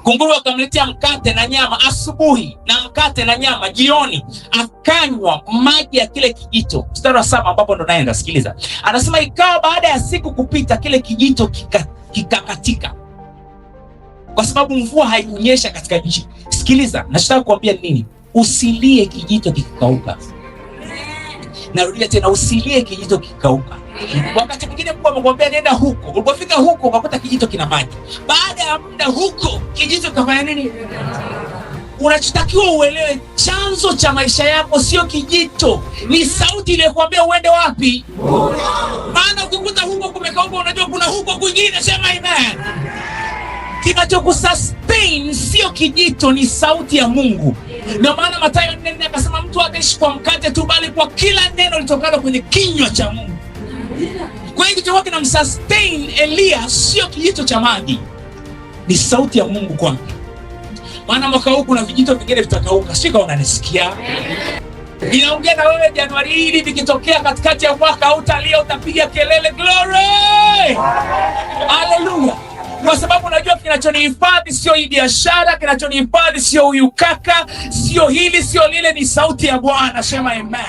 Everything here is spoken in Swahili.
Kunguru akamletea mkate na nyama asubuhi na mkate na nyama jioni, akanywa maji ya kile kijito. Mstari wa 7 ambapo ndo naenda, sikiliza. Anasema ikawa baada ya siku kupita, kile kijito kikakatika kwa sababu mvua haikunyesha katika nchi. Sikiliza, nataka kuambia nini? Usilie kijito kikikauka. Narudia tena, usilie kijito kikikauka. Wakati mwingine Mungu amekwambia nenda huko, ulipofika huko ukakuta kijito kina maji. Baada ya muda huko kijito kafanya nini? Unachotakiwa uelewe, chanzo cha maisha yako sio kijito, ni sauti iliyokuambia uende wapi. Maana ukikuta huko kumekauka, unajua kuna huko kwingine. Sema amen. Kinachokusustain sio kijito, ni sauti ya Mungu. Ndio maana Mathayo 4 akasema mtu hataishi kwa mkate tu, bali kwa kila neno litokalo kwenye kinywa cha Mungu. Kwa hiyo kilichokuwa kinamsustain Elia sio kijito cha maji, ni sauti ya Mungu kwake. Maana mwaka huu kuna vijito vingine vitakauka. Sio kama unanisikia? Ninaongea na wewe Januari hii, vikitokea katikati ya mwaka utalia, utapiga kelele glory. Haleluya. Kwa sababu unajua kinachonihifadhi sio hii biashara, kinachonihifadhi sio huyu kaka, sio hili, sio lile, ni sauti ya Bwana. Sema amen.